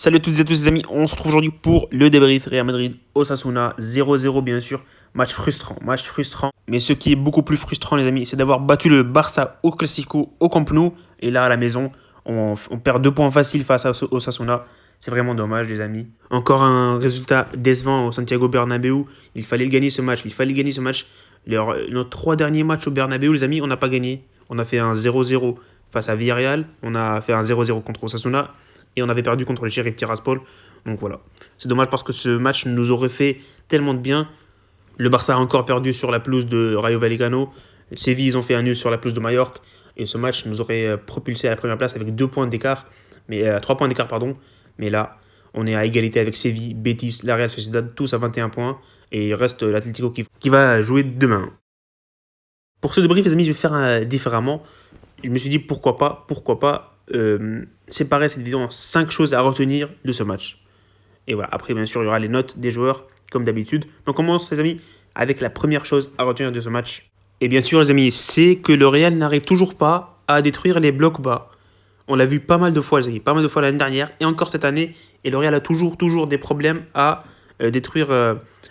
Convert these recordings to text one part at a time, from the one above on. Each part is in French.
Salut à toutes et à tous les amis, on se retrouve aujourd'hui pour le débrief Real Madrid Osasuna 0-0 bien sûr, match frustrant, mais ce qui est beaucoup plus frustrant les amis, c'est d'avoir battu le Barça au Classico au Camp Nou, et là à la maison, on perd 2 points faciles face à Osasuna, c'est vraiment dommage les amis. Encore un résultat décevant au Santiago Bernabéu, il fallait gagner ce match, nos 3 derniers matchs au Bernabéu les amis, on n'a pas gagné, on a fait un 0-0 face à Villarreal, on a fait un 0-0 contre Osasuna, et on avait perdu contre le Sheriff Tiraspol. Donc voilà. C'est dommage parce que ce match nous aurait fait tellement de bien. Le Barça a encore perdu sur la pelouse de Rayo Vallecano. Séville, ils ont fait un nul sur la pelouse de Majorque. Et ce match nous aurait propulsé à la première place avec 2 points d'écart. 3 points d'écart, pardon. Mais là, on est à égalité avec Séville, Betis, la Real Sociedad, tous à 21 points. Et il reste l'Atlético qui va jouer demain. Pour ce débrief, les amis, je vais faire différemment. Je me suis dit pourquoi pas séparer cette vidéo en 5 choses à retenir de ce match. Et voilà, après bien sûr il y aura les notes des joueurs comme d'habitude. Donc on commence les amis avec la première chose à retenir de ce match. Et bien sûr les amis, c'est que le Real n'arrive toujours pas à détruire les blocs bas. On l'a vu pas mal de fois les amis, pas mal de fois l'année dernière et encore cette année. Et le Real a toujours des problèmes à détruire,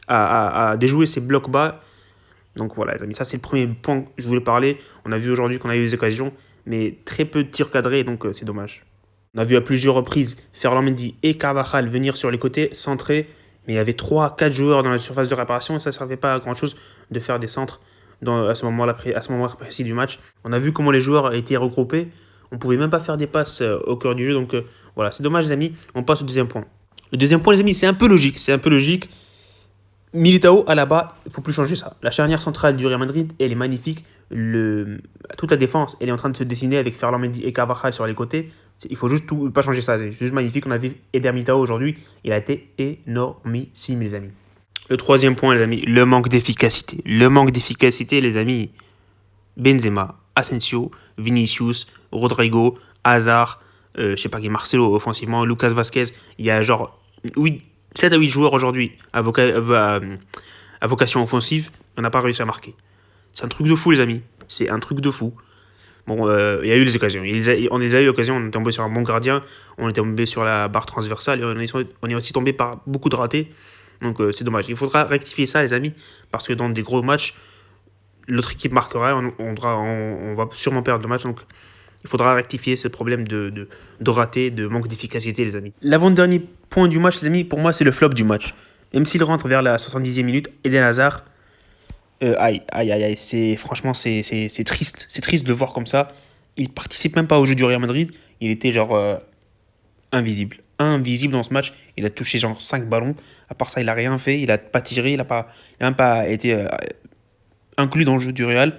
à déjouer ces blocs bas. Donc voilà les amis, ça c'est le premier point que je voulais parler. On a vu aujourd'hui qu'on a eu des occasions, mais très peu de tirs cadrés, donc c'est dommage. On a vu à plusieurs reprises Ferland Mendy et Carvajal venir sur les côtés, centrer, mais il y avait 3-4 joueurs dans la surface de réparation et ça ne servait pas à grand chose de faire des centres à ce moment précis du match. On a vu comment les joueurs étaient regroupés, on ne pouvait même pas faire des passes au cœur du jeu, donc voilà, c'est dommage les amis, on passe au deuxième point. Le deuxième point les amis, c'est un peu logique. Militao à la bas, il ne faut plus changer ça. La charnière centrale du Real Madrid, elle est magnifique. Toute la défense, elle est en train de se dessiner avec Ferland Mendy et Carvajal sur les côtés. Il faut juste pas changer ça, c'est juste magnifique. On a vu Eder Militao aujourd'hui, il a été énormissime les amis. Le troisième point les amis, le manque d'efficacité. Les amis, Benzema, Asensio, Vinicius, Rodrigo, Hazard, je sais pas qui, Marcelo offensivement, Lucas Vazquez, il y a genre 7 à 8 joueurs aujourd'hui à vocation offensive, on n'a pas réussi à marquer. C'est un truc de fou les amis, c'est un truc de fou. Bon, il y a eu les occasions, on les a eu l'occasion, on est tombé sur un bon gardien, on est tombé sur la barre transversale, et on est aussi tombé par beaucoup de ratés. Donc c'est dommage, il faudra rectifier ça les amis, parce que dans des gros matchs, l'autre équipe marquera, on va sûrement perdre le match, donc il faudra rectifier ce problème de raté, de manque d'efficacité, les amis. L'avant-dernier point du match, les amis, pour moi, c'est le flop du match. Même s'il rentre vers la 70e minute, Eden Hazard, franchement, c'est triste. C'est triste de le voir comme ça. Il participe même pas au jeu du Real Madrid. Il était genre invisible. Invisible dans ce match. Il a touché genre 5 ballons. À part ça, il a rien fait. Il a pas tiré. Il a même pas été inclus dans le jeu du Real.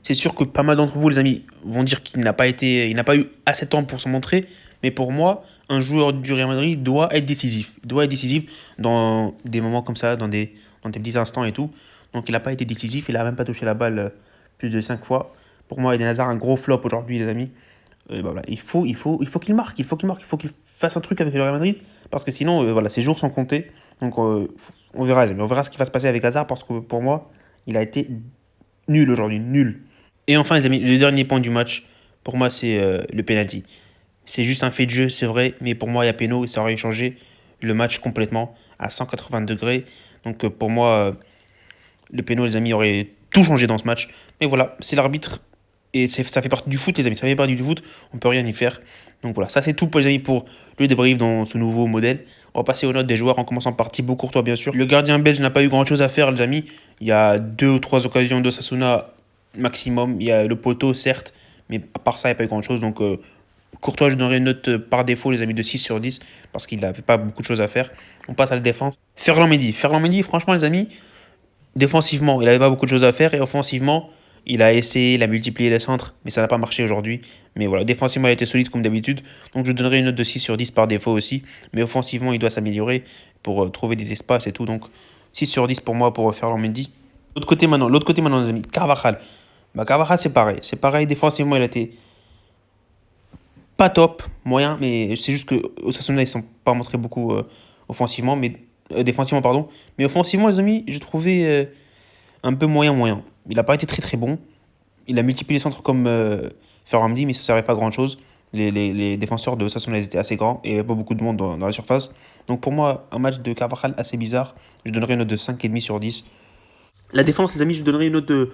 C'est sûr que pas mal d'entre vous, les amis, vont dire qu'il n'a pas eu assez de temps pour se montrer. Mais pour moi, un joueur du Real Madrid doit être décisif. Il doit être décisif dans des moments comme ça, dans des petits instants et tout. Donc il n'a pas été décisif, il n'a même pas touché la balle plus de 5 fois. Pour moi, Eden Hazard, un gros flop aujourd'hui, les amis. Voilà, il faut qu'il marque, il faut qu'il fasse un truc avec le Real Madrid. Parce que sinon, voilà, ses jours sont comptés. Donc on verra, les amis. On verra ce qui va se passer avec Hazard. Parce que pour moi, il a été nul aujourd'hui, nul. Et enfin, les amis, le dernier point du match, pour moi, c'est le penalty. C'est juste un fait de jeu, c'est vrai, mais pour moi, il y a péno et ça aurait changé le match complètement à 180 degrés. Donc pour moi, le péno, les amis, aurait tout changé dans ce match. Mais voilà, c'est l'arbitre et ça fait partie du foot, les amis. Ça fait partie du foot, on peut rien y faire. Donc voilà, ça c'est tout pour les amis pour le débrief dans ce nouveau modèle. On va passer aux notes des joueurs en commençant par Thibaut Courtois, bien sûr. Le gardien belge n'a pas eu grand chose à faire, les amis. Il y a 2 ou 3 occasions de Sasuna maximum. Il y a le poteau, certes, mais à part ça, il n'y a pas eu grand chose. Donc Courtois, je donnerai une note par défaut, les amis, de 6 sur 10 parce qu'il n'avait pas beaucoup de choses à faire. On passe à la défense. Ferland Mendy, franchement, les amis, défensivement, il n'avait pas beaucoup de choses à faire et offensivement, il a essayé, il a multiplié les centres, mais ça n'a pas marché aujourd'hui. Mais voilà, défensivement, il a été solide comme d'habitude. Donc je donnerai une note de 6 sur 10 par défaut aussi. Mais offensivement, il doit s'améliorer pour trouver des espaces et tout. Donc 6 sur 10 pour moi pour Ferland Mendy. L'autre côté maintenant, les amis, Carvajal. Carvajal, c'est pareil. C'est pareil, défensivement, il a été pas top, moyen, mais c'est juste que Osasuna, ils ne sont pas montrés beaucoup offensivement, mais défensivement, pardon. Mais offensivement, les amis, j'ai trouvé un peu moyen. Il n'a pas été très très bon. Il a multiplié les centres comme Ferland Mendy, mais ça ne servait pas à grand chose. Les défenseurs de Osasuna ils étaient assez grands et il n'y avait pas beaucoup de monde dans la surface. Donc pour moi, un match de Carvajal assez bizarre. Je donnerais une note de 5,5 sur 10. La défense, les amis, je donnerais une note de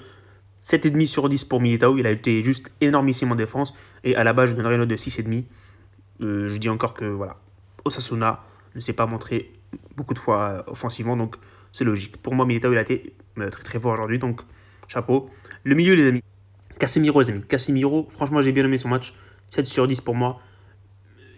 7,5 sur 10 pour Militao. Il a été juste énormissime en défense. Et à la base, je donnerais une note de 6,5. Je dis encore que voilà, Osasuna ne s'est pas montré beaucoup de fois offensivement. Donc c'est logique. Pour moi, Militao, il a été très très fort aujourd'hui. Donc chapeau. Le milieu, les amis. Casemiro, les amis. Casemiro, franchement, j'ai bien aimé son match. 7/10 pour moi.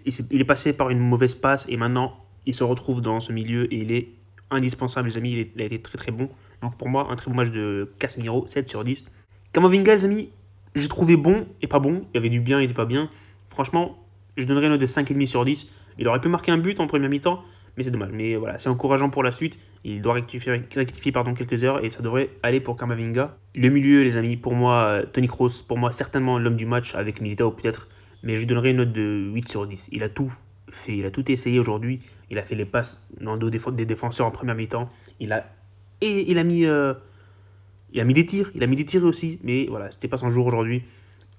Il est passé par une mauvaise passe et maintenant il se retrouve dans ce milieu et il est indispensable, les amis. Il a été très très bon. Donc pour moi, un très bon match de Casemiro, 7/10. Kamavinga, les amis, j'ai trouvé bon et pas bon. Il y avait du bien et du pas bien. Franchement, je donnerais une note de 5,5/10. Il aurait pu marquer un but en première mi-temps, mais c'est dommage. Mais voilà, c'est encourageant pour la suite. Il doit rectifier quelques heures et ça devrait aller pour Kamavinga. Le milieu, les amis, pour moi, Toni Kroos, pour moi, certainement l'homme du match avec Militao peut-être, mais je lui donnerais une note de 8/10. Il a tout fait, il a tout essayé aujourd'hui. Il a fait les passes dans le dos des défenseurs en première mi-temps. Et il a mis des tirs, il a mis des tirs aussi, mais voilà, c'était pas son jour aujourd'hui.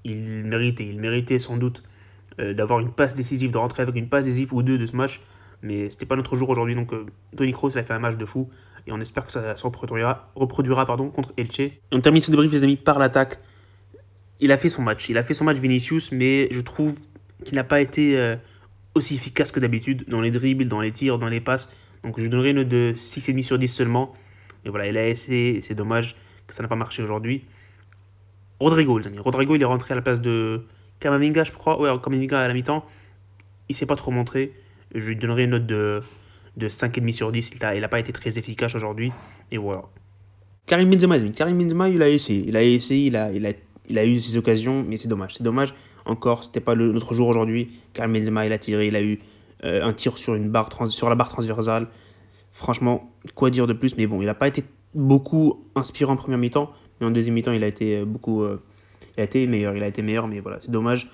Il méritait sans doute d'avoir une passe décisive, de rentrer avec une passe décisive ou deux de ce match, mais c'était pas notre jour aujourd'hui. Donc Toni Kroos a fait un match de fou et on espère que ça se reproduira contre Elche. Et on termine ce débrief, les amis, par l'attaque. Il a fait son match, Vinicius, mais je trouve qu'il n'a pas été aussi efficace que d'habitude dans les dribbles, dans les tirs, dans les passes. Donc je donnerai une note de 6,5/10 seulement. Et voilà, il a essayé, c'est dommage que ça n'a pas marché aujourd'hui. Rodrigo, les amis. Rodrigo, il est rentré à la place de Kamavinga, je crois. Ouais, Kamavinga à la mi-temps. Il s'est pas trop montré. Je lui donnerai une note de 5,5/10. Il n'a pas été très efficace aujourd'hui. Et voilà. Karim Benzema, les amis. Karim Benzema, il a essayé. Il a eu ses occasions, mais c'est dommage. C'est dommage. Encore, c'était pas notre jour aujourd'hui. Karim Benzema, il a tiré. Il a eu un tir sur sur la barre transversale. Franchement, quoi dire de plus? Mais bon, il n'a pas été beaucoup inspirant en première mi-temps. Mais en deuxième mi-temps, il a été il a été meilleur. Il a été meilleur, mais voilà, c'est dommage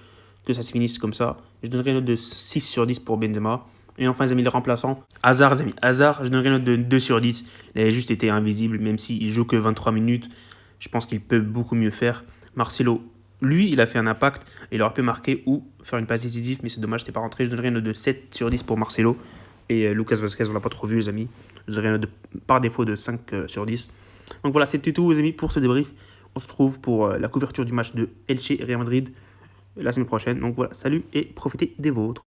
que ça se finisse comme ça. Je donnerai une note de 6/10 pour Benzema. Et enfin, les amis, les remplaçants. Hazard, les amis. Hazard, je donnerai une note de 2/10. Il a juste été invisible, même s'il joue que 23 minutes. Je pense qu'il peut beaucoup mieux faire. Marcelo, lui, il a fait un impact. Il aurait pu marquer ou faire une passe décisive, mais c'est dommage, c'était pas rentré. Je donnerai une note de 7/10 pour Marcelo. Et Lucas Vazquez, on l'a pas trop vu, les amis. Je donnerai une note par défaut de 5/10. Donc voilà, c'était tout, les amis, pour ce débrief. On se retrouve pour la couverture du match de Elche et Real Madrid la semaine prochaine. Donc voilà, salut et profitez des vôtres.